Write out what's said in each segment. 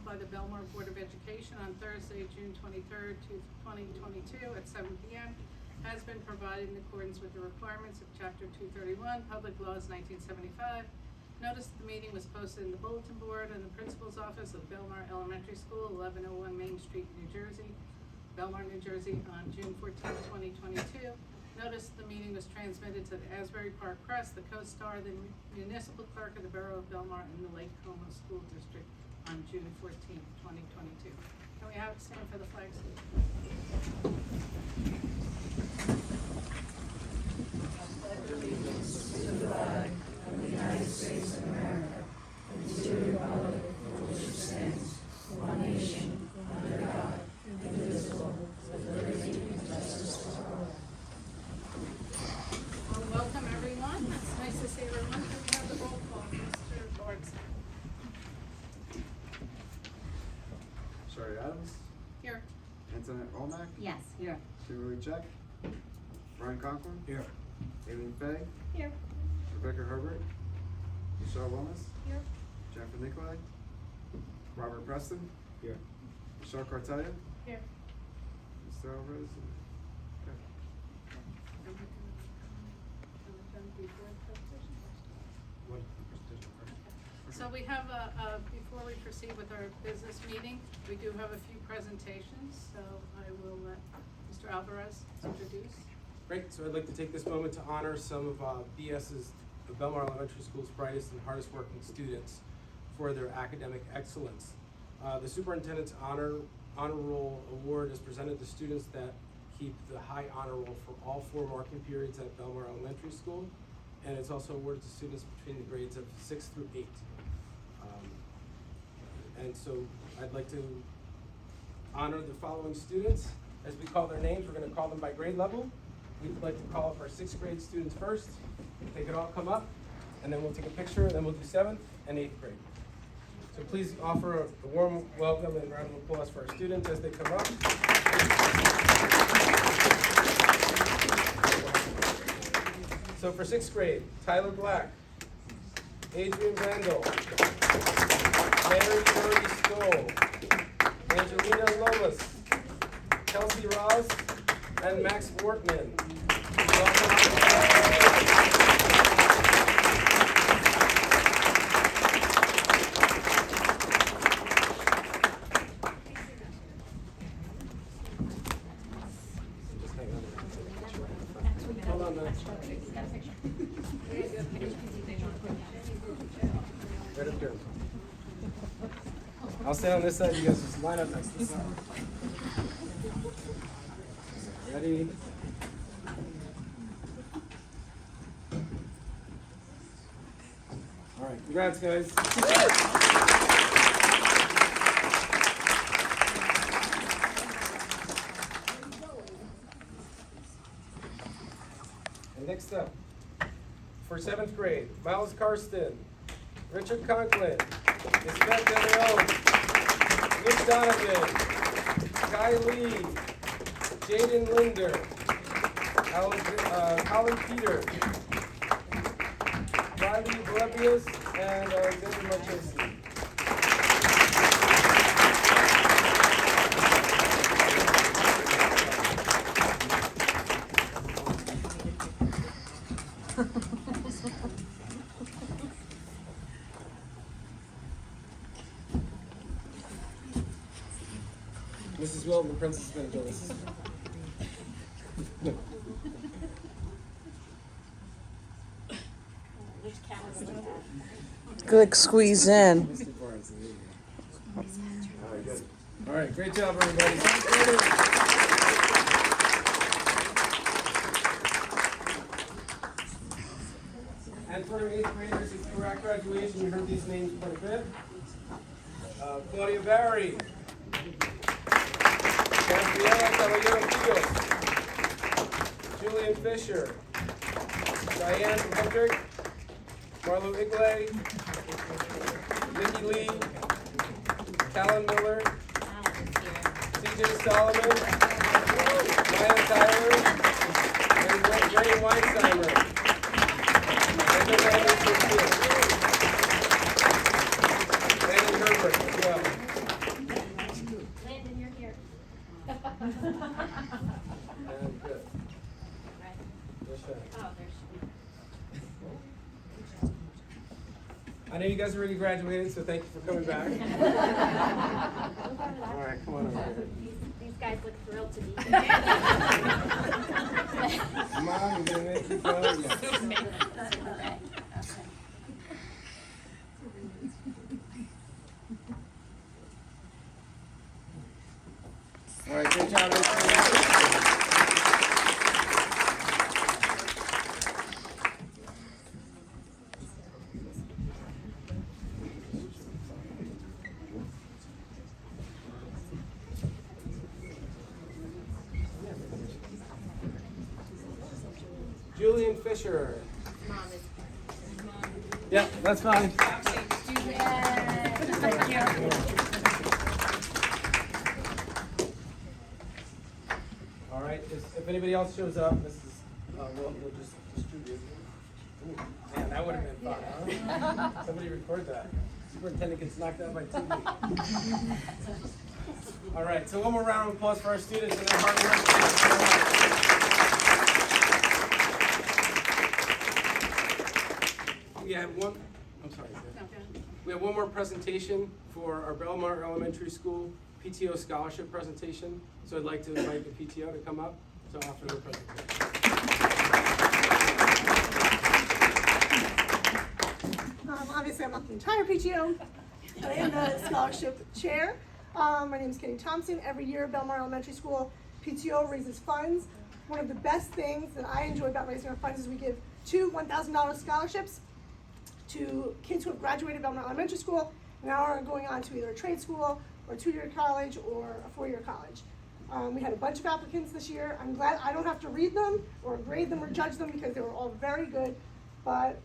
by the Belmar Board of Education on Thursday, June 23rd, 2022 at 7 p.m. has been provided in accordance with the requirements of Chapter 231, Public Laws 1975. Notice the meeting was posted in the bulletin board in the principal's office of Belmar Elementary School, 1101 Main Street, New Jersey, Belmar, New Jersey, on June 14, 2022. Notice the meeting was transmitted to the Asbury Park Press, the Co-Star, the municipal clerk of the Borough of Belmar, and the Lake Como School District on June 14, 2022. Can we have it stand for the flag salute? Allegiance to the flag of the United States of America and to the republic for which it stands, one nation, under God, indivisible, with liberty and justice for all. Well, welcome everyone. It's nice to see everyone. Can we have the roll call, Mr. Lawrence? Sherry Adams, Here. Antoinette Olmec, Yes, here. Kimberly Check, Brian Conklin, Here. Aileen Fay, Here. Rebecca Herbert, Michelle Wilmus, Here. Jennifer Nicolai, Robert Preston, Here. Michelle Cartalia, Here. Mr. Alvarez. So we have before we proceed with our business meeting, we do have a few presentations, so I will let Mr. Alvarez introduce. Great, so I'd like to take this moment to honor some of BS's, the Belmar Elementary School's brightest and hardest working students for their academic excellence. The Superintendent's Honor Roll Award is presented to students that keep the high honor roll for all 4 marking periods at Belmar Elementary School, and it's also awarded to students between the grades of 6 through 8. And so I'd like to honor the following students. As we call their names, we're going to call them by grade level. We'd like to call up our 6th grade students first. If they could all come up, and then we'll take a picture, and then we'll do 7th and 8th grade. So please offer a warm welcome and round of applause for our students as they come up. So for 6th grade, Tyler Black, Adrian Randall, Mary Curry Stoll, Angelina Lomas, Kelsey Ross, and Max Wortman. Hold on, man. Right up here. I'll stand on this side, you guys just line up next to this side. Ready? All right, congrats guys. And next up, for 7th grade, Miles Karsten, Richard Conklin, Isabel De Leon, Nick Donovan, Kai Lee, Jaden Linder, Colin Peter, Riley Glebius, and Alexander Marchesi. Mrs. Wilton, the princess is going to join us. Good squeeze in. Mr. Barnes, there you go. All right, good. All right, great job, everybody. And for our 8th graders, if you were at graduation, you heard these names quite a bit. Claudia Barry, Gabriela Caballero Fios, Julian Fisher, Diane Hendrick, Marlo Igley, Nikki Lee, Callan Miller, CJ Solomon, Maya Tyler, and Ray Weinsteimer. And the Landon Herbert as well. I know you guys already graduated, so thank you for coming back. All right, come on over here. These guys look thrilled to be here. Mom, you're gonna make you proud. All right, great job. Julian Fisher. Mom is. Yeah, that's fine. Thank you. All right, if anybody else shows up, we'll just distribute. Ooh, man, that would have been fun, huh? Somebody record that. Superintendent gets knocked out by TV. All right, so one more round of applause for our students and their hard work. We have one, I'm sorry. Okay. We have one more presentation for our Belmar Elementary School PTO scholarship presentation. So I'd like to invite the PTO to come up to offer their presentation. Obviously, I'm not the entire PTO, but I am the scholarship chair. My name is Kenny Thompson. Every year, Belmar Elementary School PTO raises funds. One of the best things that I enjoy about raising our funds is we give 2 $1,000 scholarships to kids who have graduated Belmar Elementary School and now are going on to either a trade school or a 2-year college or a 4-year college. We had a bunch of applicants this year. I'm glad I don't have to read them or grade them or judge them because they were all very good, but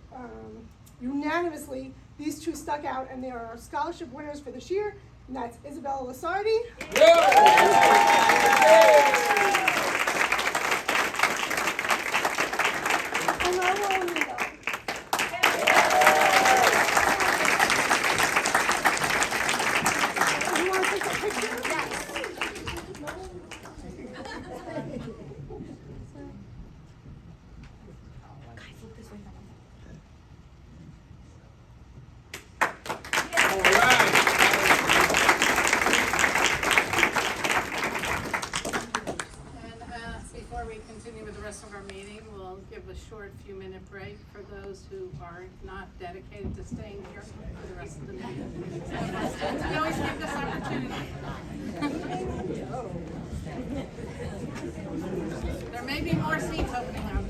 unanimously, these 2 stuck out and they are our scholarship winners for this year, and that's Isabella Lasardi. And Marlo Amigo. You want to take a picture? Yes. Before we continue with the rest of our meeting, we'll give a short few-minute break for those who are not dedicated to staying here for the rest of the meeting. We always give this opportunity. There may be more seats opening up.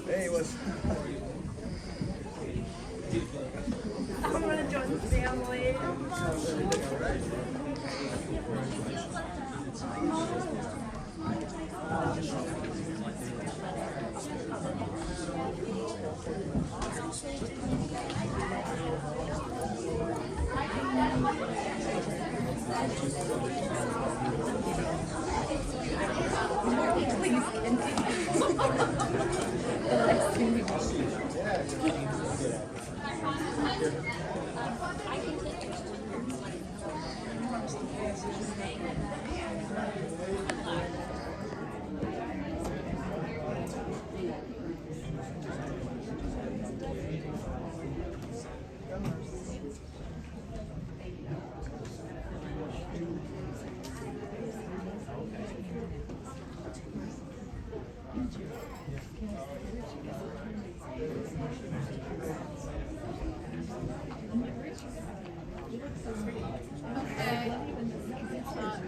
Hey, what's I'm going to join the family. Okay.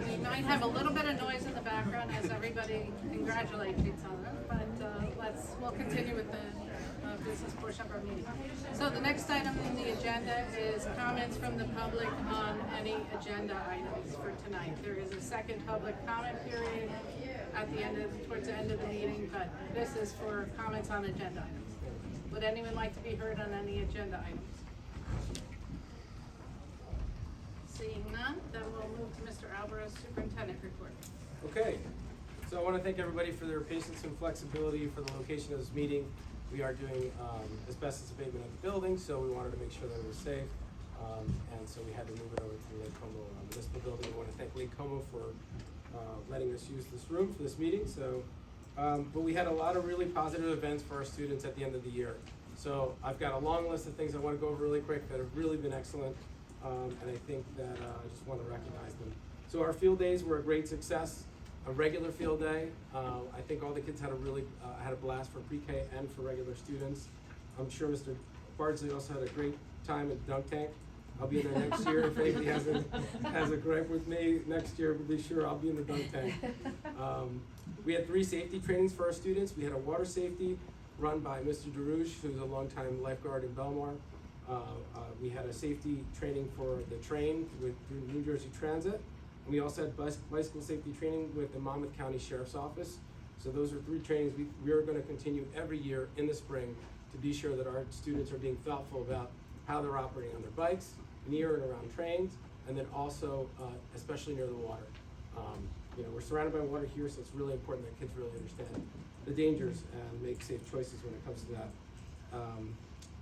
We might have a little bit of noise in the background as everybody congratulates each other, but we'll continue with the business portion of our meeting. So the next item on the agenda is comments from the public on any agenda items for tonight. There is a second public comment period at the towards the end of the meeting, but this is for comments on agenda items. Would anyone like to be heard on any agenda items? Seeing none, then we'll move to Mr. Alvarez, Superintendent Report. Okay, so I want to thank everybody for their patience and flexibility for the location of this meeting. We are doing asbestos abatement of the building, so we wanted to make sure that it was safe. And so we had to move it over to the Lake Como Municipal Building. We want to thank Lake Como for letting us use this room for this meeting. So, but we had a lot of really positive events for our students at the end of the year. So I've got a long list of things I want to go over really quick that have really been excellent. And I think that I just want to recognize them. So our field days were a great success. A regular field day. I think all the kids had a blast for pre-K and for regular students. I'm sure Mr. Bardsley also had a great time at the dunk tank. I'll be in there next year. If anybody has a gripe with me next year, be sure I'll be in the dunk tank. We had 3 safety trainings for our students. We had a water safety run by Mr. DeRouche, who's a longtime lifeguard in Belmar. We had a safety training for the train through New Jersey Transit. And we also had bicycle safety training with the Monmouth County Sheriff's Office. So those are 3 trainings we are going to continue every year in the spring to be sure that our students are being thoughtful about how they're operating on their bikes, near and around trains, and then also especially near the water. We're surrounded by water here, so it's really important that kids really understand the dangers and make safe choices when it comes to that.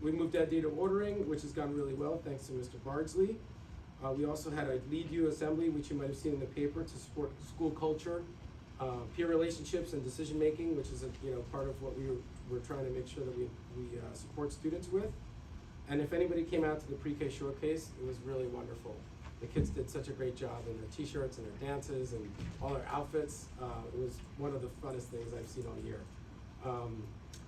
We moved that data ordering, which has gone really well, thanks to Mr. Bardsley. We also had a Lead You assembly, which you might have seen in the paper, to support school culture, peer relationships, and decision making, which is part of what we're trying to make sure that we support students with. And if anybody came out to the pre-K showcase, it was really wonderful. The kids did such a great job in their t-shirts and their dances and all their outfits. It was one of the funnest things I've seen all year.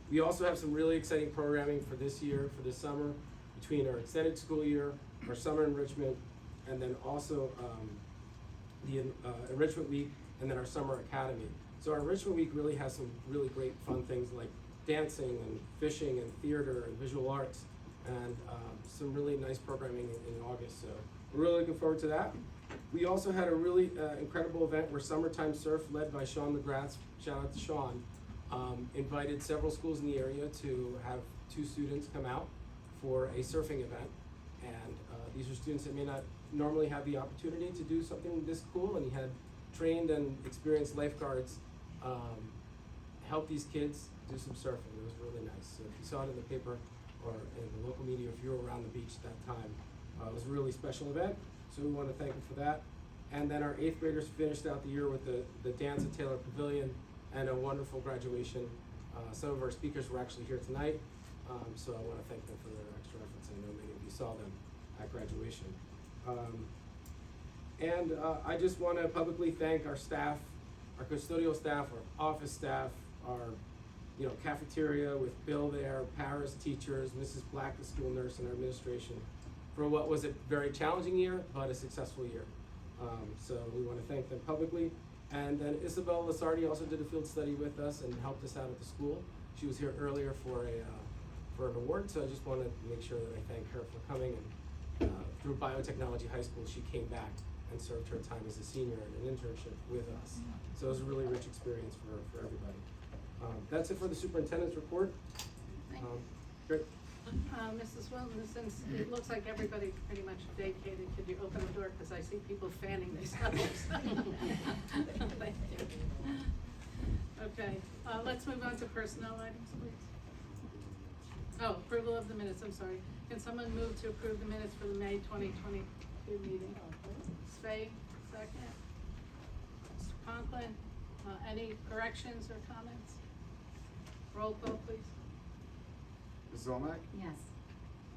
We also have some really exciting programming for this year, for this summer, between our extended school year, our summer enrichment, and then also the enrichment week, and then our summer academy. So our enrichment week really has some really great fun things like dancing and fishing and theater and visual arts, and some really nice programming in August. So we're really looking forward to that. We also had a really incredible event where Summertime Surf, led by Sean McGrath, shout out to Sean, invited several schools in the area to have 2 students come out for a surfing event. And these are students that may not normally have the opportunity to do something this cool, and he had trained and experienced lifeguards help these kids do some surfing. It was really nice. So if you saw it in the paper or in the local media, if you were around the beach at that time, it was a really special event. So we want to thank them for that. And then our 8th graders finished out the year with the dance at Taylor Pavilion and a wonderful graduation. Some of our speakers were actually here tonight, so I want to thank them for their extra efforts. I know many of you saw them at graduation. I just want to publicly thank our staff, our custodial staff, our office staff, our cafeteria with Bill there, Paris teachers, Mrs. Black, the school nurse, and our administration for what was a very challenging year, but a successful year. So we want to thank them publicly. And then Isabel Lasardi also did a field study with us and helped us out at the school. She was here earlier for an award, so I just want to make sure that I thank her for coming. And through Biotechnology High School, she came back and served her time as a senior in an internship with us. So it was a really rich experience for everybody. That's it for the superintendent's report. Great. Mrs. Wilton, since it looks like everybody pretty much vacated, could you open the door, because I see people fanning themselves. Thank you. Okay, let's move on to personnel items, please. Oh, approval of the minutes, I'm sorry. Can someone move to approve the minutes for the May 2022 meeting? Spade, second. Mr. Conklin, any corrections or comments? Roll call, please. Mrs. Olmec? Yes.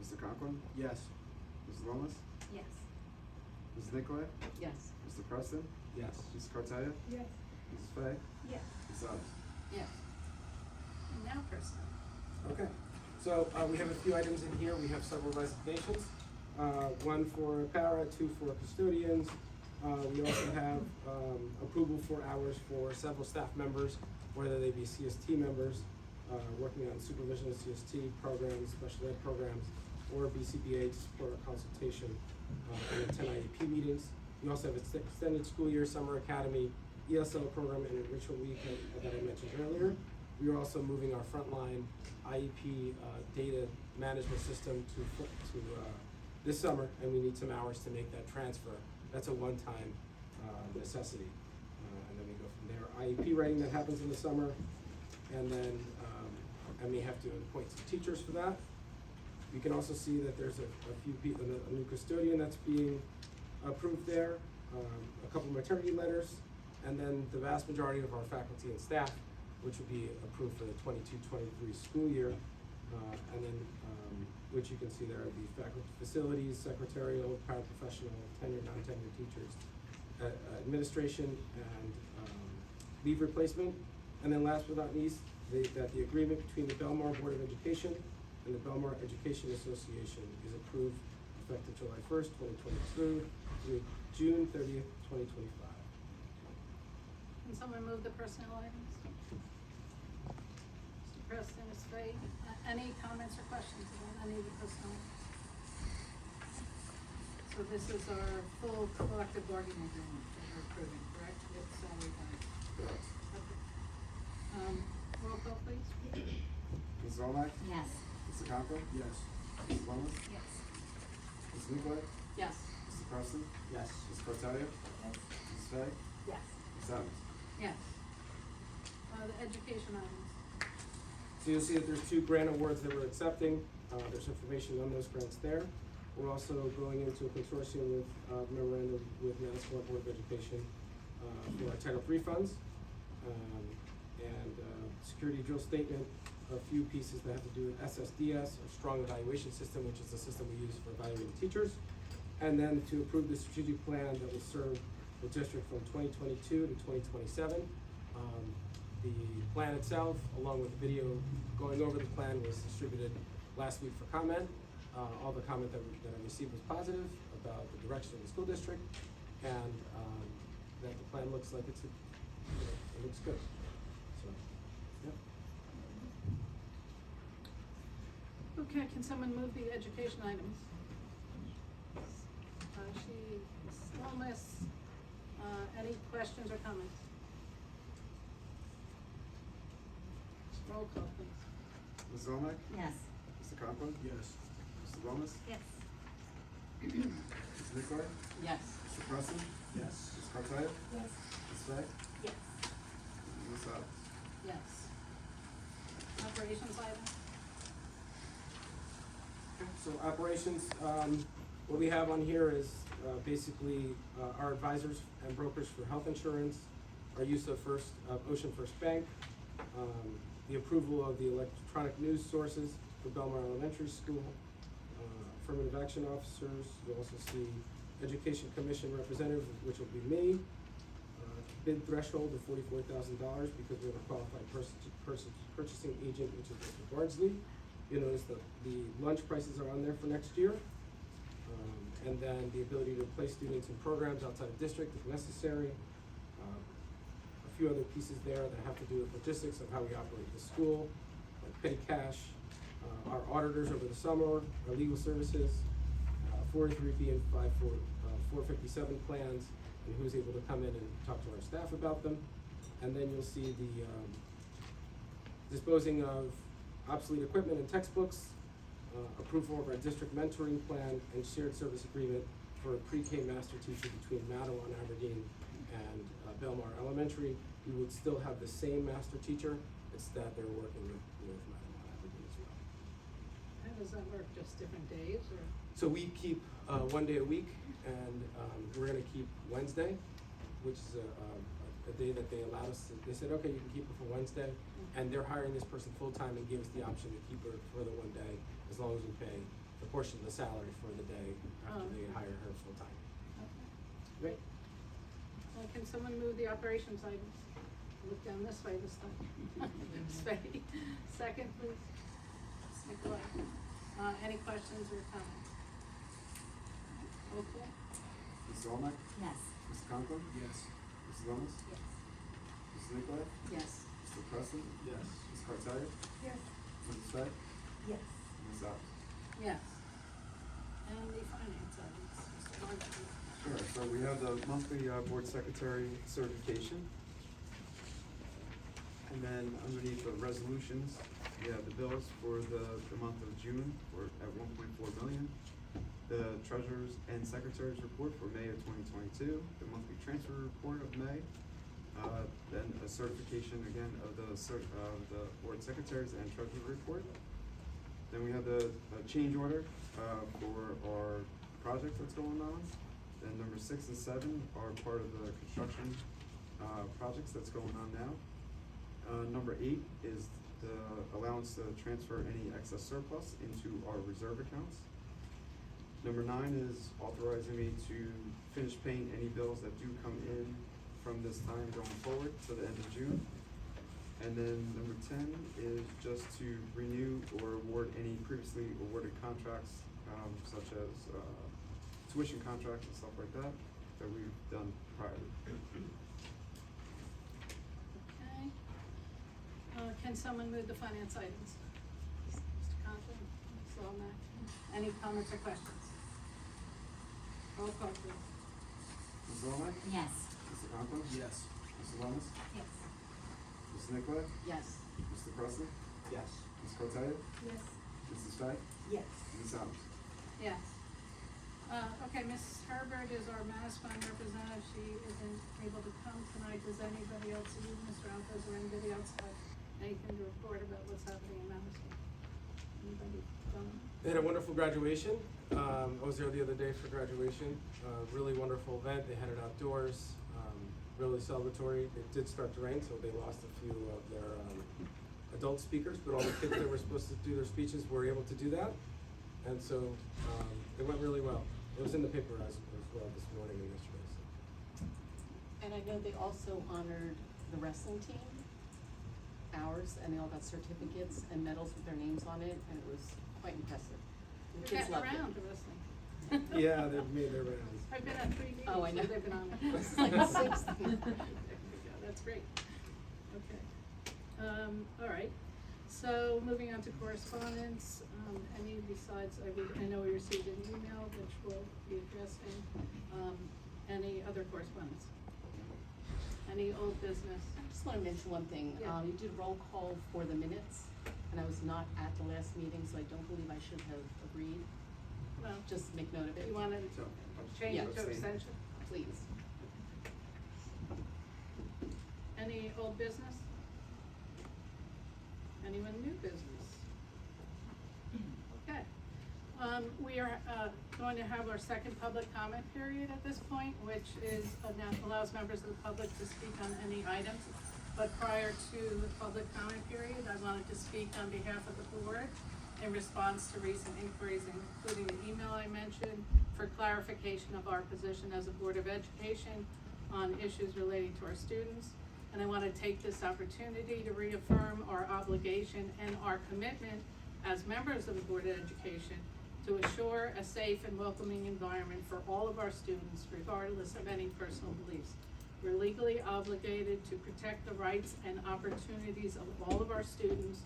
Mr. Conklin? Yes. Mrs. Lomas? Yes. Mrs. Nicolay? Yes. Mr. Preston? Yes. Mrs. Cartelia? Yes. Mrs. Fay? Yes. Mrs. Adams? Yes. And now personnel. Okay. So we have a few items in here. We have several resignations. 1 for para, 2 for custodians. We also have approval for hours for several staff members, whether they be CST members, working on supervision of CST programs, special ed programs, or BCBA to support our consultation and attend IEP meetings. We also have an extended school year, summer academy, ESL program, and enrichment week that I mentioned earlier. We are also moving our frontline IEP data management system to this summer, and we need some hours to make that transfer. That's a one-time necessity. And then we go from there. IEP writing that happens in the summer, and then I may have to appoint some teachers for that. You can also see that there's a few people, a new custodian that's being approved there, a couple maternity letters, and then the vast majority of our faculty and staff, which will be approved for the 22-23 school year. And then, which you can see there, the faculty facilities, secretarial, paraprofessional, tenured, non-tenured teachers, administration, and leave replacement. And then last but not least, that the agreement between the Belmar Board of Education and the Belmar Education Association is approved effective July 1st, 2022 through June 30th, 2025. Can someone move the personnel items? Mr. President, Ms. Fay, any comments or questions about any of the personnel? So this is our full collective bargaining agreement that we're approving, correct? With salary guides. Correct. Okay. Roll call, please. Ms. Zolak? Yes. Mr. Conklin? Yes. Ms. Lomas? Yes. Ms. Nicolay? Yes. Mr. Preston? Yes. Ms. Cartalia? Yes. Ms. Fay? Yes. Ms. Adams? Yes. The education items. So you'll see that there's 2 grant awards that we're accepting. There's information on those grants there. We're also going into a consortium with memorandum with Manitoba Board of Education for our Title III funds. And security drill statement, a few pieces that have to do with SSDS, or Strong Evaluation System, which is the system we use for evaluating teachers. And then to approve the strategic plan that will serve the district from 2022 to 2027. The plan itself, along with the video going over the plan, was distributed last week for comment. All the comment that I received was positive about the direction of the school district, and that the plan looks like it looks good. So, yep. Okay, can someone move the education items? Ms. Lomas, any questions or comments? Roll call, please. Ms. Zolak? Yes. Mr. Conklin? Yes. Mr. Lomas? Yes. Ms. Nicolay? Yes. Mr. Preston? Yes. Ms. Cartalia? Yes. Ms. Fay? Yes. Ms. Adams? Yes. Operations item? So operations, what we have on here is basically our advisors and brokers for health insurance, our use of Ocean First Bank, the approval of the electronic news sources for Belmar Elementary School, affirmative action officers. You'll also see Education Commission representative, which will be me. Bid threshold of $44,000 because we have a qualified purchasing agent, which is Mr. Bardsley. You'll notice that the lunch prices are on there for next year. And then the ability to place students in programs outside of district if necessary. A few other pieces there that have to do with logistics of how we operate the school, like petty cash, our auditors over the summer, our legal services, 403B and 457 plans, and who's able to come in and talk to our staff about them. And then you'll see the disposing of obsolete equipment and textbooks, approval of our district mentoring plan, and shared service agreement for a pre-K master teacher between Mattawa and Aberdeen and Belmar Elementary. We would still have the same master teacher, it's that they're working with Mattawa and Aberdeen as well. How does that work, just different days, or? So we keep 1 day a week, and we're gonna keep Wednesday, which is a day that they allowed us to, they said, okay, you can keep her for Wednesday, and they're hiring this person full-time and gave us the option to keep her for the 1 day, as long as we pay a portion of the salary for the day after they hire her full-time. Okay. Great. Can someone move the operations items? Look down this way this time. Spade. Second, please. Nicolay. Any questions or comments? Roll call. Ms. Zolak? Yes. Mr. Conklin? Yes. Ms. Lomas? Yes. Ms. Nicolay? Yes. Mr. Preston? Yes. Ms. Cartalia? Yes. Ms. Fay? Yes. Ms. Adams? Yes. And the finance items, Mr. Bardsley. Sure, so we have the monthly board secretary certification. And then underneath the resolutions, we have the bills for the month of June at 1.4 million. the treasurer's and secretary's report for May of 2022, the monthly transfer report of May, then a certification again of the board secretaries and treasurer report. Then we have the change order for our project that's going on. Then number 6 and 7 are part of the construction projects that's going on now. Number 8 is the allowance to transfer any excess surplus into our reserve accounts. Number 9 is authorizing me to finish paying any bills that do come in from this time going forward to the end of June. And then number 10 is just to renew or award any previously awarded contracts, such as tuition contracts and stuff like that, that we've done prior. Okay. Can someone move the finance items? Mr. Conklin, Ms. Walmack, any comments or questions? Roll call please. Mrs. Walmack? Yes. Mr. Conklin? Yes. Mrs. Thomas? Yes. Mrs. Nicolay? Yes. Mr. Presley? Yes. Ms. Cortez? Yes. Mrs. Fay? Yes. Ms. Adams? Yes. Okay, Ms. Herbert is our Manasquan representative. She isn't able to come tonight. Does anybody else, you, Mr. Alpez, or anybody else have anything to report about what's happening in Manasquan? Anybody? They had a wonderful graduation. I was there the other day for graduation. Really wonderful event. They had it outdoors. Really celebratory. It did start to rain, so they lost a few of their adult speakers, but all the kids that were supposed to do their speeches were able to do that. And so it went really well. It was in the paper as well this morning and yesterday. So. And I know they also honored the wrestling team, ours, and they all got certificates and medals with their names on it, and it was quite impressive. The You're kids getting loved around it. to wrestling. Yeah, they've made their rounds. I've been on 3 meetings. Oh, I know. where they've been on it. This is like the sixth. There we go. That's great. Okay. All right. So moving on to correspondence, any besides, I know we received an email which we'll be addressing. Any other correspondence? Any old business? I just want to mention one thing. Yeah. You did roll call for the minutes, and I was not at the last meeting, so I don't believe I should have agreed. Well, Just make note of it. you wanna So, change it to abstain. abstention? Please. Any old business? Anyone new business? Okay. We are, going to have our second public comment period at this point, which is, now allows members of the public to speak on any items. But prior to the public comment period, I wanted to speak on behalf of the board in response to recent inquiries, including the email I mentioned, for clarification of our position as a Board of Education on issues relating to our students. And I want to take this opportunity to reaffirm our obligation and our commitment as members of the Board of Education to assure a safe and welcoming environment for all of our students, regardless of any personal beliefs. We're legally obligated to protect the rights and opportunities of all of our students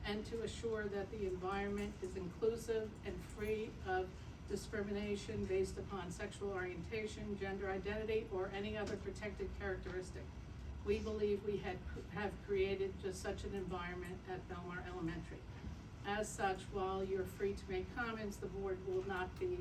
and to assure that the environment is inclusive and free of discrimination based upon sexual orientation, gender identity, or any other protected characteristic. We believe we have created just such an environment at Belmar Elementary. As such, while you're free to make comments, the board will not be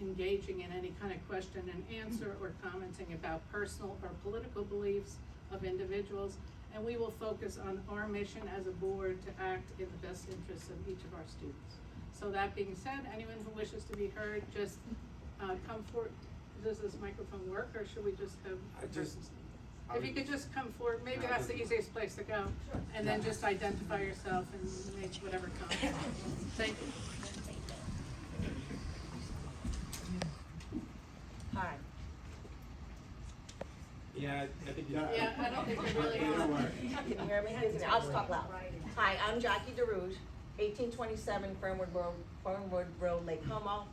engaging in any kind of question and answer or commenting about personal or political beliefs of individuals, and we will focus on our mission as a board to act in the best interests of each of our students. So that being said, anyone who wishes to be heard, just come forward. Does this microphone work, or should we just have? If you could just come forward, maybe that's the easiest place to go, and then just identify yourself and make whatever comment. Thank you. Hi. Yeah, I think Yeah, I don't think we really are. Can you hear me? I'll just talk loud. Hi, I'm Jackie DeRouge, 1827 Fernwood Road, Lake Como.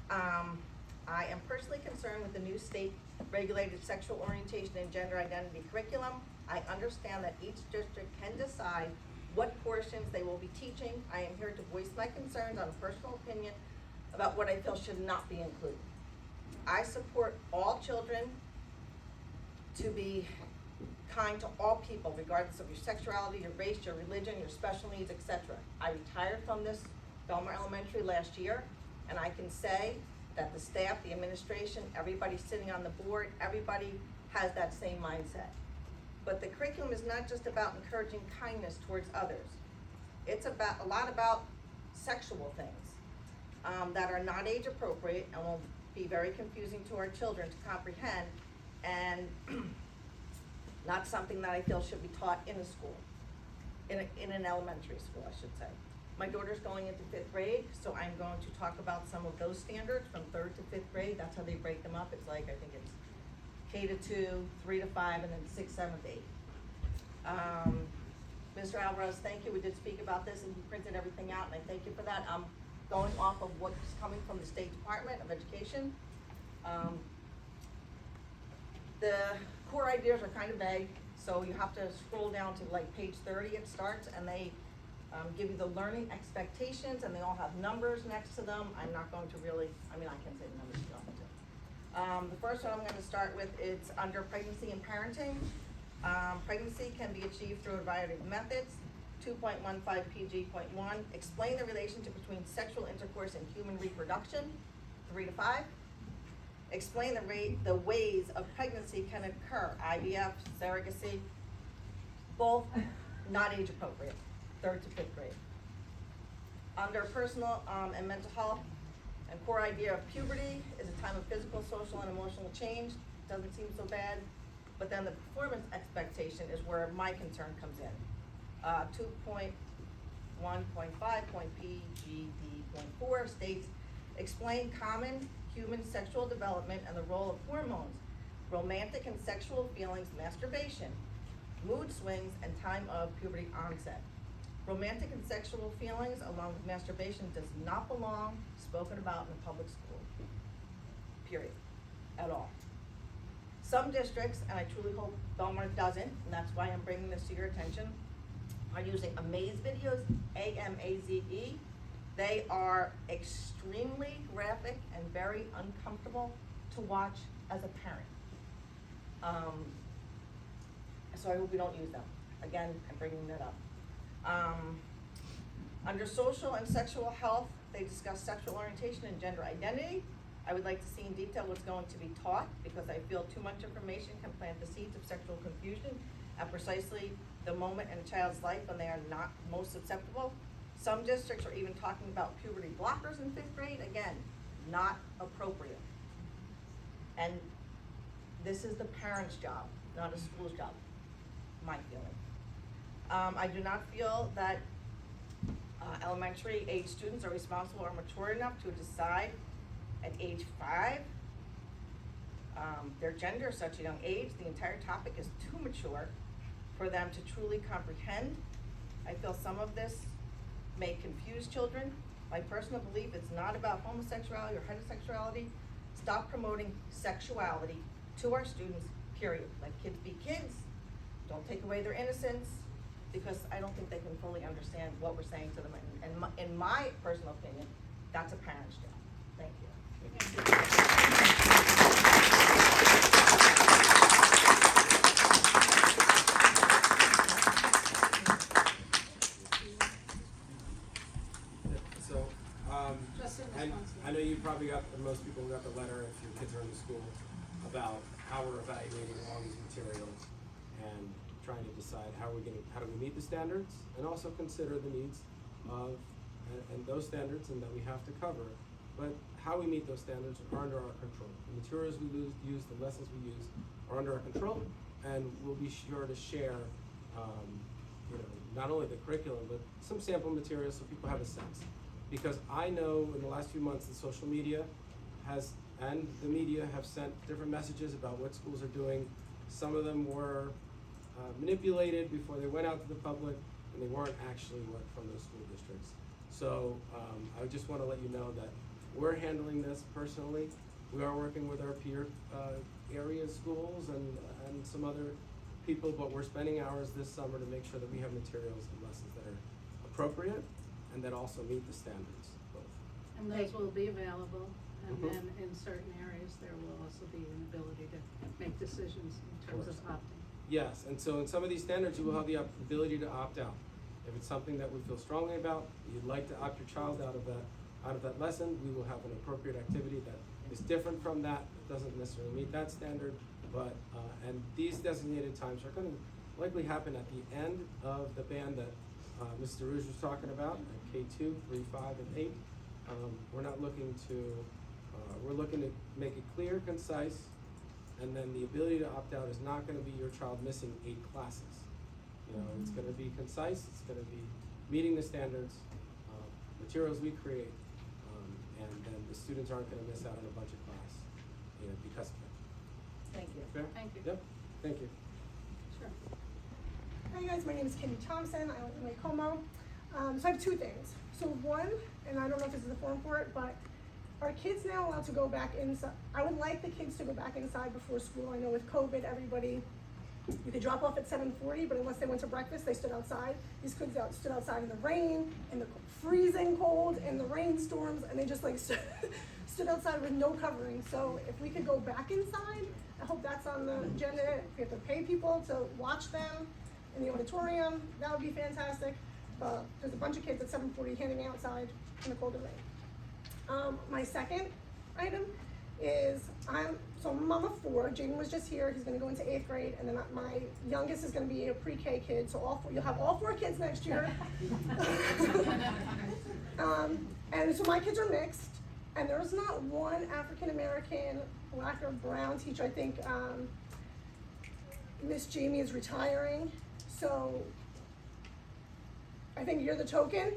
I am personally concerned with the new state regulated sexual orientation and gender identity curriculum. I understand that each district can decide what portions they will be teaching. I am here to voice my concerns on a personal opinion about what I feel should not be included. I support all children to be kind to all people, regardless of your sexuality, your race, your religion, your special needs, etc. I retired from this Belmar Elementary last year, And I can say that the staff, the administration, everybody sitting on the board, everybody has that same mindset. But the curriculum is not just about encouraging kindness towards others. It's about a lot about sexual things that are not age appropriate and will be very confusing to our children to comprehend, and not something that I feel should be taught in a school, in an elementary school, I should say. My daughter's going into 5th grade, so I'm going to talk about some of those standards from 3rd to 5th grade. That's how they break them up. It's like, I think it's K to 2, 3 to 5, and then 6, 7 to 8. Mr. Alvarez, thank you. We did speak about this, and he printed everything out, and I thank you for that. I'm going off of what's coming from the State Department of Education. The core ideas are kind of vague, so you have to scroll down to like page 30, it starts, and they give you the learning expectations, and they all have numbers next to them. I'm not going to really, I mean, I can say the numbers if you want me to. The first one I'm gonna start with, it's under pregnancy and parenting. Pregnancy can be achieved through a variety of methods. 2.15 PG.1, explain the relationship between sexual intercourse and human reproduction. 3 to 5. Explain the ways of pregnancy can occur, IVF, surrogacy, both not age appropriate, 3rd to 5th grade. Under personal and mental health, and core idea of puberty is a time of physical, social, and emotional change. Doesn't seem so bad, but then the performance expectation is where my concern comes in. 2.1.5.PGD.4 states, explain common human sexual development and the role of hormones, romantic and sexual feelings, masturbation, mood swings, and time of puberty onset. Romantic and sexual feelings along with masturbation does not belong spoken about in a public school, period, at all. Some districts, and I truly hope Belmar doesn't, and that's why I'm bringing this to your attention, are using Amaze videos, AMAZE. They are extremely graphic and very uncomfortable to watch as a parent. So I hope we don't use them. Again, I'm bringing that up. Under social and sexual health, they discuss sexual orientation and gender identity. I would like to see in detail what's going to be taught, because I feel too much information can plant the seeds of sexual confusion at precisely the moment in a child's life when they are not most susceptible. Some districts are even talking about puberty blockers in 5th grade. Again, not appropriate. And this is the parent's job, not a school's job, my feeling. I do not feel that elementary age students are responsible or mature enough to decide at age 5 their gender at such a young age. The entire topic is too mature for them to truly comprehend. I feel some of this may confuse children. My personal belief, it's not about homosexuality or heterosexuality. Stop promoting sexuality to our students, period. Let kids be kids. Don't take away their innocence, because I don't think they can fully understand what we're saying to them. And in my personal opinion, that's a parent's job. Thank you. So, Just in and response to I know you probably got, most people got the letter if your kids are in the school about how we're evaluating all these materials and trying to decide how do we meet the standards, and also consider the needs of, and those standards, and that we have to cover. But how we meet those standards are under our control. The materials we use, the lessons we use are under our control, and we'll be sure to share, not only the curriculum, but some sample materials so people have a sense. Because I know in the last few months that social media and the media have sent different messages about what schools are doing. Some of them were manipulated before they went out to the public, and they weren't actually from those school districts. So I just want to let you know that we're handling this personally. We are working with our peer area schools and some other people, but we're spending hours this summer to make sure that we have materials and lessons that are appropriate and that also meet the standards both. And those will be available, and Mhm. then in certain areas, there will also be an ability to make decisions in terms of opting. Yes, and so in some of these standards, you will have the ability to opt out. If it's something that we feel strongly about, you'd like to opt your child out of that, out of that lesson, we will have an appropriate activity that is different from that, that doesn't necessarily meet that standard, but, and these designated times are gonna likely happen at the end of the band that Mr. Rouge was talking about, at K2, 3, 5, and 8. We're not looking to, we're looking to make it clear, concise, and then the ability to opt out is not gonna be your child missing 8 classes. You know, it's gonna be concise, it's gonna be meeting the standards, materials we create, and then the students aren't gonna miss out on a bunch of class, you know, because of that. Thank you. Fair? Thank you. Yep, thank you. Sure. Hi guys, my name is Kenny Thompson. I live in Lake Como. So I have 2 things. So one, and I don't know if this is the form for it, but are kids now allowed to go back inside? I would like the kids to go back inside before school. I know with COVID, everybody, you could drop off at 7:40, but unless they went to breakfast, they stood outside. These kids stood outside in the rain, in the freezing cold, in the rainstorms, and they just like stood outside with no covering. So if we could go back inside, I hope that's on the agenda. If we have to pay people to watch them in the auditorium, that would be fantastic. There's a bunch of kids at 7:40 handing outside in the cold and rain. My second item is I'm a mom of 4. Jaden was just here. He's going to go into 8th grade, and then my youngest is going to be a pre-K kid. So you'll have all 4 kids next year. And so my kids are mixed, and there's not one African American, Black or brown teacher. I think Miss Jamie is retiring, so I think you're the token.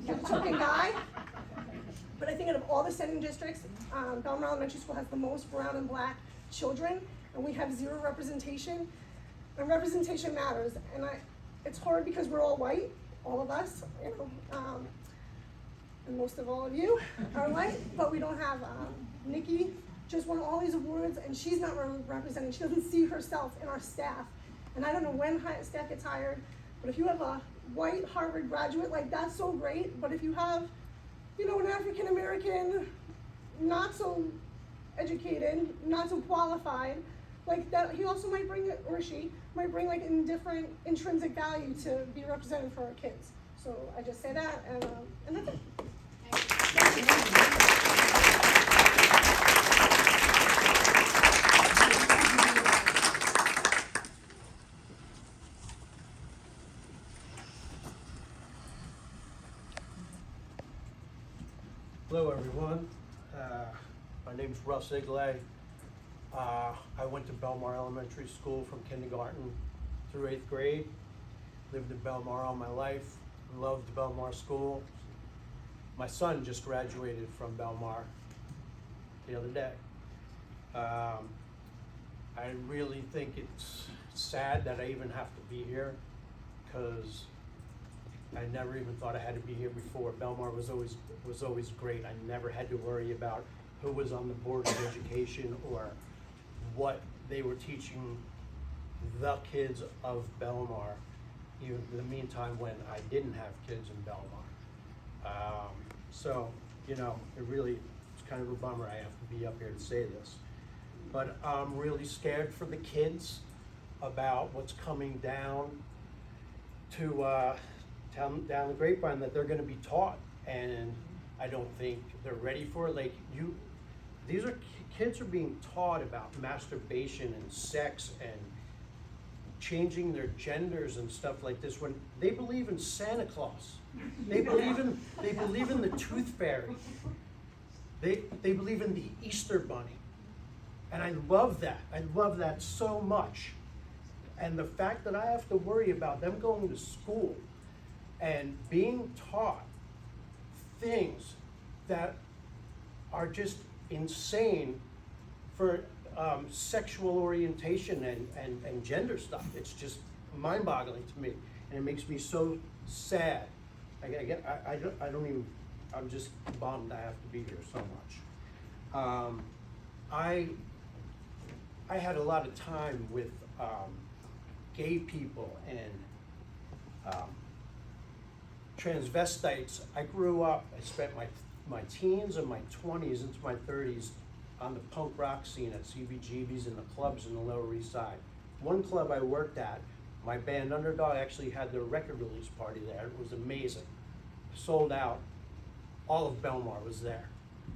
You're the token guy. But I think out of all the sending districts, Belmar Elementary School has the most brown and black children, and we have 0 representation. And representation matters. And it's hard because we're all white, all of us, you know, and most of all of you are white, but we don't have Nikki just won all these awards, and she's not represented. She doesn't see herself in our staff. And I don't know when staff gets hired, but if you have a white Harvard graduate, like that's so great. But if you have, you know, an African American, not so educated, not so qualified, like that, he also might bring, or she might bring like in different intrinsic value to be represented for our kids. So I just say that, and that's it. Hello everyone, my name's Russ Iglay. I went to Belmar Elementary School from kindergarten through 8th grade. Lived in Belmar all my life, loved Belmar School. My son just graduated from Belmar the other day. I really think it's sad that I even have to be here, because I never even thought I had to be here before. Belmar was always great. I never had to worry about who was on the Board of Education or what they were teaching the kids of Belmar, even in the meantime when I didn't have kids in Belmar. So, you know, it's kind of a bummer I have to be up here to say this. But I'm really scared for the kids about what's coming down to down the grapevine that they're gonna be taught, and I don't think they're ready for it. Like kids are being taught about masturbation and sex and changing their genders and stuff like this when they believe in Santa Claus. They believe in the Tooth Fairy. They believe in the Easter Bunny. And I love that. I love that so much. And the fact that I have to worry about them going to school and being taught things that are just insane for sexual orientation and gender stuff. It's just mind-boggling to me, and it makes me so sad. I don't even, I'm just bummed I have to be here so much. I had a lot of time with gay people and transvestites. I grew up, I spent my teens and my 20s into my 30s on the punk rock scene at CBGB's and the clubs in the Lower East Side. One club I worked at, my band Underdog actually had their record release party there. It was amazing. Sold out all of Belmar was there.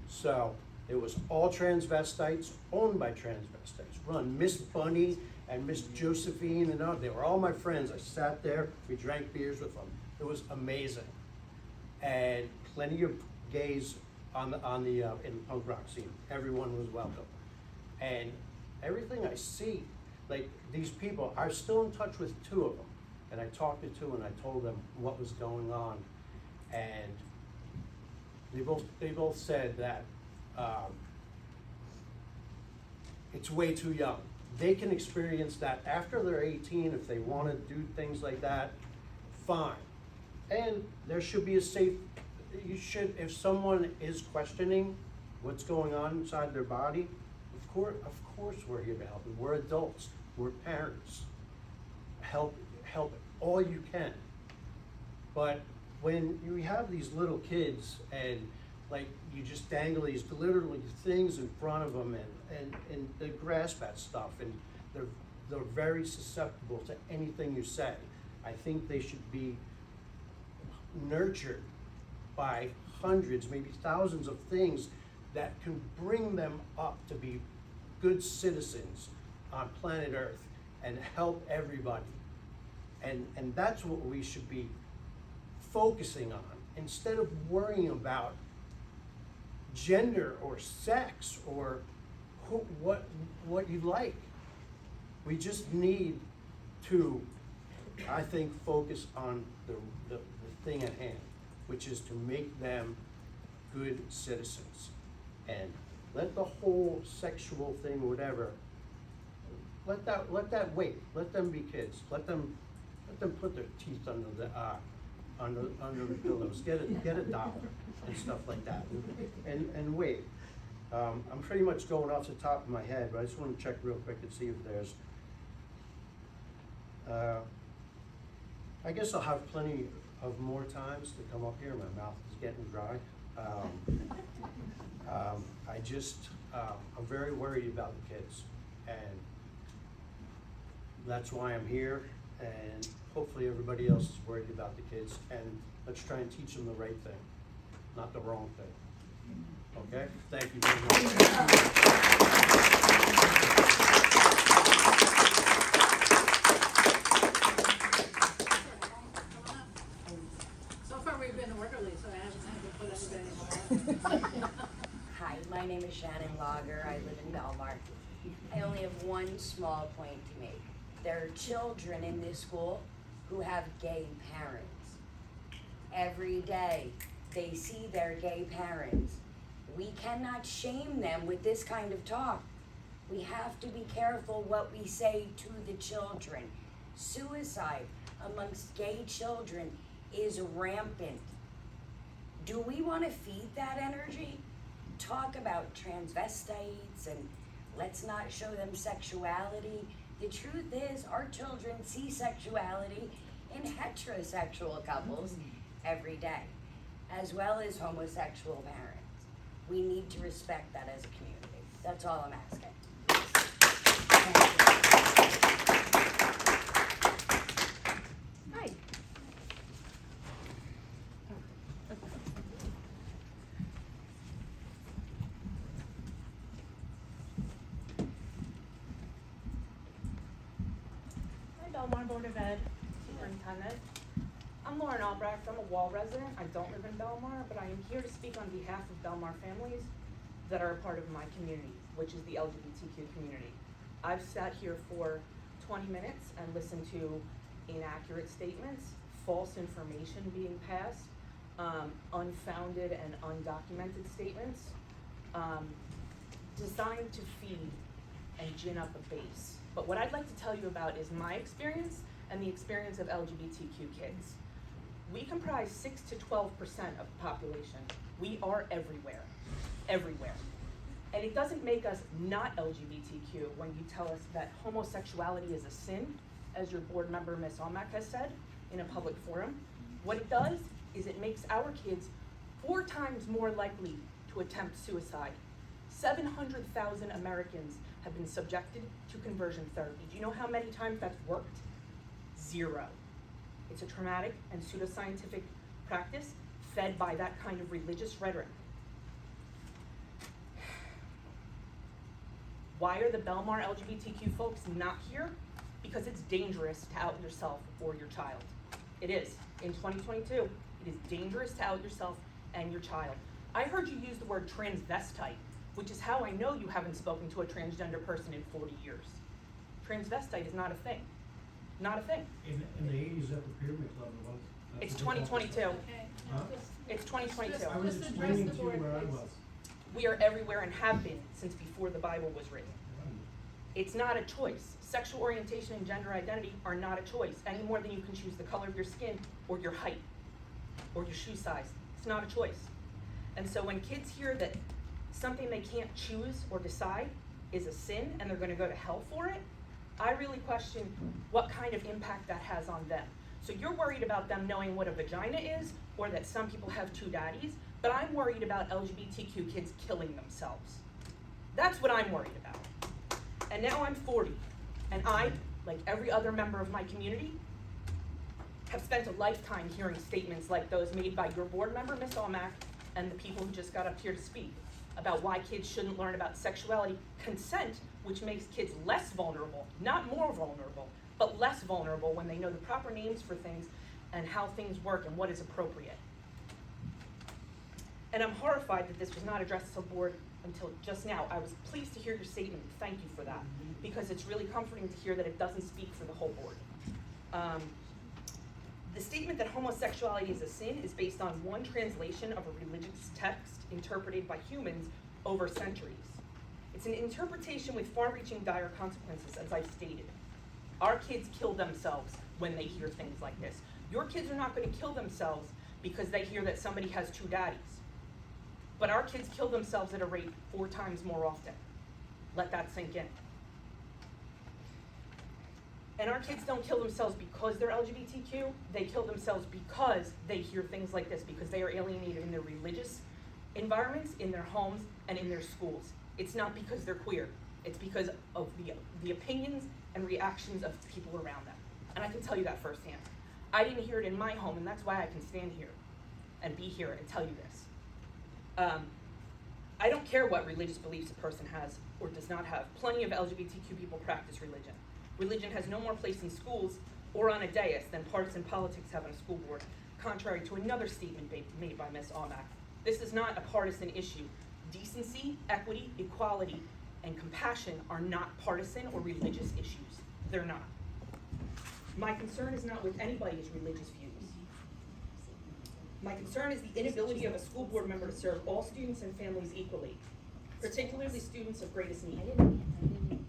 So it was all transvestites, owned by transvestites, run Miss Bunny and Miss Josephine, and they were all my friends. I sat there, we drank beers with them. It was amazing. And plenty of gays in the punk rock scene. Everyone was welcome. And everything I see, like these people, I'm still in touch with two of them. And I talked to two and I told them what was going on. And they both said that it's way too young. They can experience that after they're 18 if they want to do things like that, fine. And there should be a safe, if someone is questioning what's going on inside their body, of course we're here to help them. We're adults, we're parents. Help all you can. But when you have these little kids and like you just dangle these literally things in front of them and they grasp at stuff and they're very susceptible to anything you say. I think they should be nurtured by hundreds, maybe thousands of things that can bring them up to be good citizens on planet Earth and help everybody. And that's what we should be focusing on instead of worrying about gender or sex or what you like. We just need to, I think, focus on the thing at hand, which is to make them good citizens. And let the whole sexual thing, whatever, let that wait. Let them be kids. Let them put their teeth under the pillows. Get a doll and stuff like that. And wait. I'm pretty much going off the top of my head, but I just want to check real quick and see if there's. I guess I'll have plenty of more times to come up here. My mouth is getting dry. I'm very worried about the kids, and that's why I'm here, and hopefully everybody else is worried about the kids, and let's try and teach them the right thing, not the wrong thing. Okay? Thank you very much. So far, we've been orderly, so I haven't had to put anybody on. Hi, my name is Shannon Lager. I live in Belmar. I only have one small point to make. There are children in this school who have gay parents. Every day, they see their gay parents. We cannot shame them with this kind of talk. We have to be careful what we say to the children. Suicide amongst gay children is rampant. Do we want to feed that energy? Talk about transvestites and let's not show them sexuality. The truth is, our children see sexuality in heterosexual couples every day, as well as homosexual parents. We need to respect that as a community. That's all I'm asking. Hi. Hi, Belmar Board of Ed, Superintendent. I'm Lauren Albrecht. I'm a Wall resident. I don't live in Belmar, but I am here to speak on behalf of Belmar families that are a part of my community, which is the LGBTQ community. I've sat here for 20 minutes and listened to inaccurate statements, false information being passed, unfounded and undocumented statements, designed to feed and gin up a base. But what I'd like to tell you about is my experience and the experience of LGBTQ kids. We comprise 6 to 12% of the population. We are everywhere, everywhere. And it doesn't make us not LGBTQ when you tell us that homosexuality is a sin, as your board member, Ms. Almack, has said in a public forum. What it does is it makes our kids 4 times more likely to attempt suicide. 700,000 Americans have been subjected to conversion therapy. Do you know how many times that's worked? 0. It's a traumatic and pseudoscientific practice fed by that kind of religious rhetoric. Why are the Belmar LGBTQ folks not here? Because it's dangerous to out yourself or your child. It is. In 2022, it is dangerous to out yourself and your child. I heard you use the word transvestite, which is how I know you haven't spoken to a transgender person in 40 years. Transvestite is not a thing. Not a thing. In the 80s at the Pyramid Club, it was. It's 2022. Okay. Huh? It's 2022. I was Just address explaining the to you board, where I please. was. We are everywhere and have been since before the Bible was written. It's not a choice. Sexual orientation and gender identity are not a choice, any more than you can choose the color of your skin or your height or your shoe size. It's not a choice. And so when kids hear that something they can't choose or decide is a sin and they're gonna go to hell for it, I really question what kind of impact that has on them. So you're worried about them knowing what a vagina is or that some people have two daddies, but I'm worried about LGBTQ kids killing themselves. That's what I'm worried about. And now I'm 40, and I, like every other member of my community, have spent a lifetime hearing statements like those made by your board member, Ms. Almack, and the people who just got up here to speak about why kids shouldn't learn about sexuality, consent, which makes kids less vulnerable, not more vulnerable, but less vulnerable when they know the proper names for things and how things work and what is appropriate. And I'm horrified that this was not addressed to the board until just now. I was pleased to hear your statement, thank you for that, because it's really comforting to hear that it doesn't speak for the whole board. The statement that homosexuality is a sin is based on one translation of a religious text interpreted by humans over centuries. It's an interpretation with far-reaching dire consequences, as I've stated. Our kids kill themselves when they hear things like this. Your kids are not going to kill themselves because they hear that somebody has two daddies. But our kids kill themselves at a rate 4 times more often. Let that sink in. And our kids don't kill themselves because they're LGBTQ, they kill themselves because they hear things like this, because they are alienated in their religious environments, in their homes, and in their schools. It's not because they're queer, it's because of the opinions and reactions of people around them. And I can tell you that firsthand. I didn't hear it in my home, and that's why I can stand here and be here and tell you this. I don't care what religious beliefs a person has or does not have. Plenty of LGBTQ people practice religion. Religion has no more place in schools or on a dais than partisan politics have on a school board, contrary to another statement made by Ms. Almack. This is not a partisan issue. Decency, equity, equality, and compassion are not partisan or religious issues. They're not. My concern is not with anybody's religious views. My concern is the inability of a school board member to serve all students and families equally, particularly students of greatest need.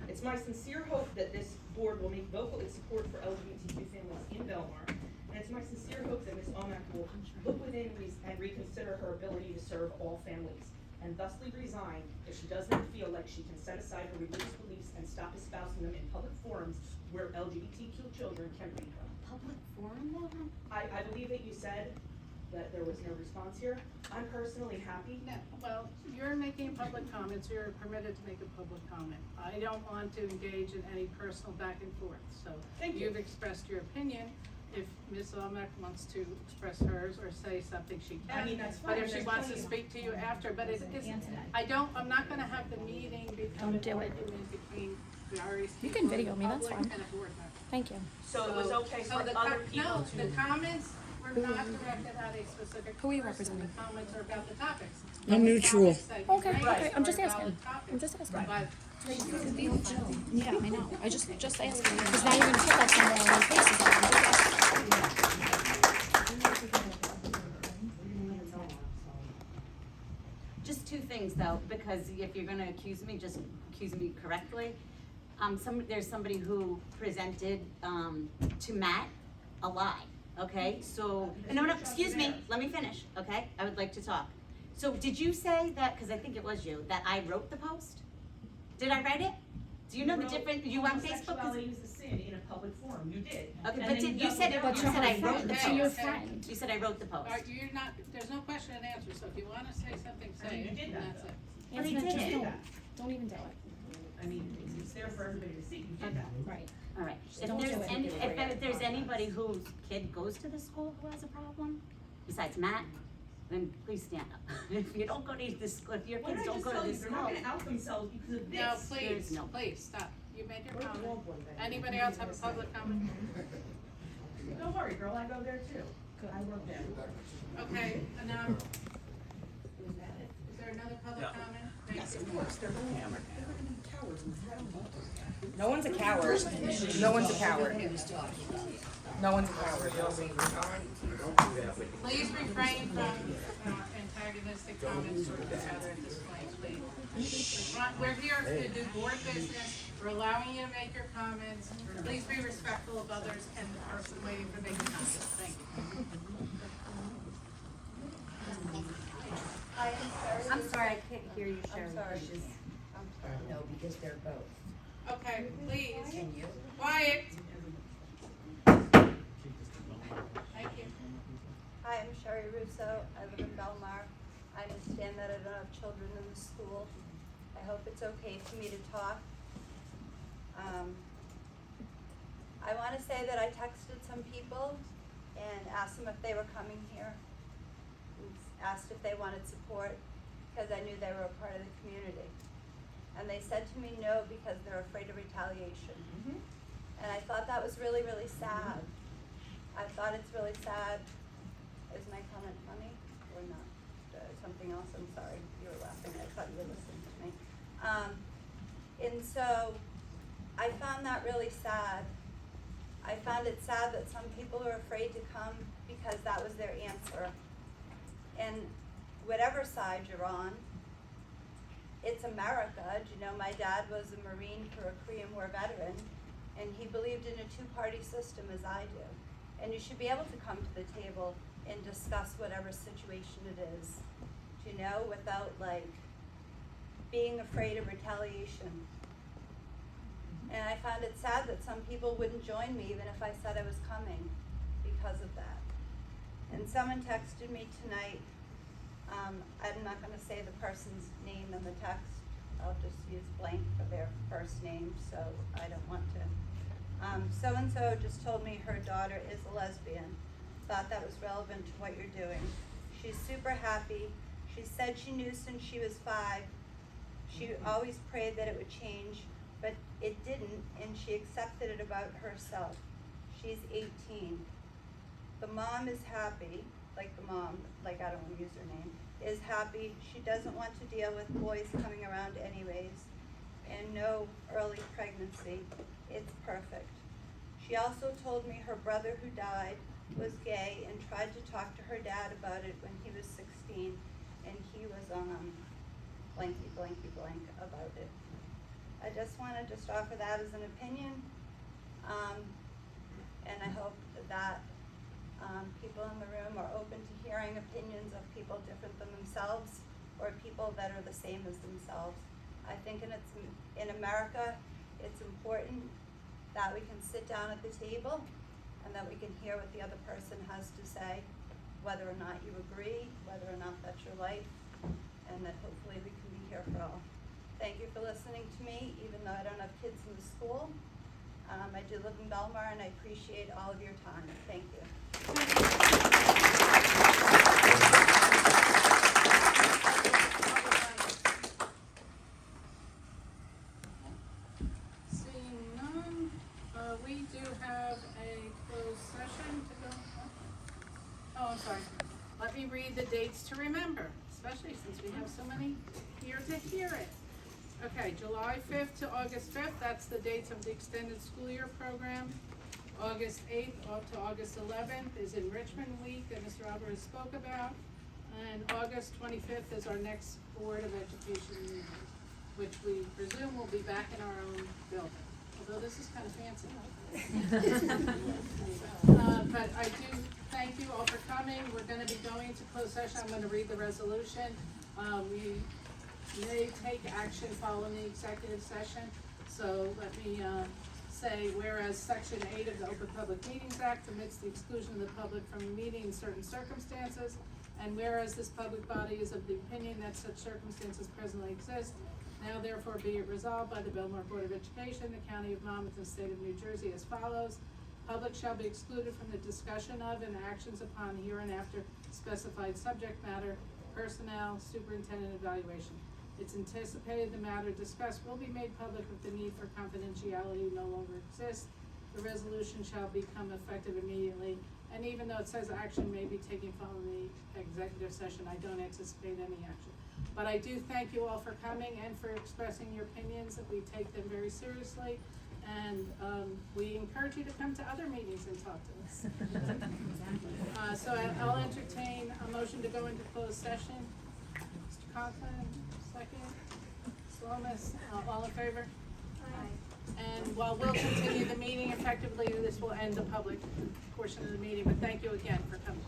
It's my sincere hope that this board will make vocal its support for LGBTQ families in Belmar, and it's my sincere hope that Ms. Almack will look within and reconsider her ability to serve all families, and thusly resign if she does not feel like she can set aside her religious beliefs and stop espousing them in public forums where LGBTQ children can read them. Public forum? I believe that you said that there was no response here. I'm personally happy. No, well, you're making public comments, you're permitted to make a public comment. I don't want to engage in any personal back and forth, so. Thank you. You've expressed your opinion. If Ms. Almack wants to express hers or say something, she can. I mean, that's But fine. if she There's wants to plenty of- speak to you after, but it is, I'm not gonna have the meeting become Don't an do it. argument between various You people can video in me, that's public fine. and a board member. Thank you. So it was okay So for the other people no, to. the comments were not directed at a specific Who are you person. representing? The comments are about the topics. I'm And the neutral. topics that you Okay, raised okay, I'm are just valid asking. topics. I'm just asking. But Yeah, I know. I just asking. Because now you're gonna put that somewhere on my face. Just 2 things though, because if you're gonna accuse me, just accuse me correctly. There's somebody who presented, to Matt a lie, okay? So, no, excuse me, let me finish, okay? I would like to talk. So did you say that, cause I think it was you, that I wrote the post? Did I write it? Do you know the difference, you on Facebook? 'Cause- Homosexuality is a sin in a public forum, you did. Okay, And but then you said, doubled you down. said I wrote the But post. your friend. You said I wrote the post. you're not, there's no question and answer, so if you wanna say something, I say mean, you it, did and that, that's though. it. But I Just did it. don't even do it. I mean, it's there for everybody to see, you did that. Right. All right, if Don't do there's it. if there's anybody whose kid goes to the school who has a problem, besides Matt, then please stand up. If you don't go to this, if your kids don't go to this They're not school. gonna out themselves because of this. No, There please, is no- please, stop. You made your comment. Anybody else have a public comment? Don't worry, girl, I go there too. I work there. Okay, enough. Is there another public comment? Yes, of course. No one's a coward. No one's a coward. No one's a coward. Please refrain from antagonistic comments toward each other at this point, please. We're here to do board business, we're allowing you to make your comments. Please be respectful of others and the person waiting for making comments. Thank you. I'm sorry, I can't hear you, Sharon. I'm sorry. No, because they're both. Okay, please, And you? quiet. Thank you. Hi, I'm Sherry Russo. I live in Belmar. I understand that I don't have children in the school. I hope it's okay for me to talk. I want to say that I texted some people and asked them if they were coming here. And asked if they wanted support because I knew they were a part of the community. And they said to me no because they're afraid of retaliation. And I thought that was really, really sad. I thought it's really sad. Is my comment funny or not? Something else? I'm sorry. You were laughing. I thought you were listening to me. And so I found that really sad. I found it sad that some people are afraid to come because that was their answer. And whatever side you're on, it's America. Do you know, my dad was a Marine for a Korean War veteran, and he believed in a two-party system as I do. And you should be able to come to the table and discuss whatever situation it is, do you know, without like being afraid of retaliation. And I found it sad that some people wouldn't join me even if I said I was coming because of that. And someone texted me tonight, I'm not gonna say the person's name in the text, I'll just use blank for their first name, so I don't want to. So-and-so just told me her daughter is a lesbian. Thought that was relevant to what you're doing. She's super happy. She said she knew since she was 5. She always prayed that it would change, but it didn't, and she accepted it about herself. She's 18. The mom is happy, like the mom, like I don't want to use her name, is happy. She doesn't want to deal with boys coming around anyways, and no early pregnancy. It's perfect. She also told me her brother who died was gay and tried to talk to her dad about it when he was 16, and he was blanky blanky blank about it. I just want to offer that as an opinion, and I hope that people in the room are open to hearing opinions of people different than themselves or people that are the same as themselves. I think in America, it's important that we can sit down at the table and that we can hear what the other person has to say, whether or not you agree, whether or not that's your life, and that hopefully we can be here for all. Thank you for listening to me, even though I don't have kids in the school. I do live in Belmar, and I appreciate all of your time. Thank you. Seeing none, we do have a closed session to go. Oh, I'm sorry. Let me read the dates to remember, especially since we have so many here to hear it. Okay, July 5th to August 5th, that's the dates of the extended school year program. August 8th up to August 11th is Enrichment Week that Mr. Alvarez spoke about. And August 25th is our next Board of Education meeting, which we presume will be back in our own building. Although this is kind of fancy. But I do thank you all for coming. We're gonna be going to closed session. I'm gonna read the resolution. We may take action following the executive session. So let me say, whereas Section 8 of the Open Public Meetings Act permits the exclusion of the public from a meeting in certain circumstances, and whereas this public body is of the opinion that such circumstances presently exist, now therefore be it resolved by the Belmar Board of Education, the County of Monmouth, and State of New Jersey as follows. Public shall be excluded from the discussion of and actions upon hereinafter specified subject matter, personnel, superintendent evaluation. It's anticipated the matter discussed will be made public if the need for confidentiality no longer exists. The resolution shall become effective immediately, and even though it says action may be taken following the executive session, I don't anticipate any action. But I do thank you all for coming and for expressing your opinions, that we take them very seriously, and we encourage you to come to other meetings and talk to us. So I'll entertain a motion to go into closed session. Mr. Conklin, second. Slomas, all in favor? Aye. And while we'll continue the meeting effectively, this will end the public portion of the meeting, but thank you again for coming.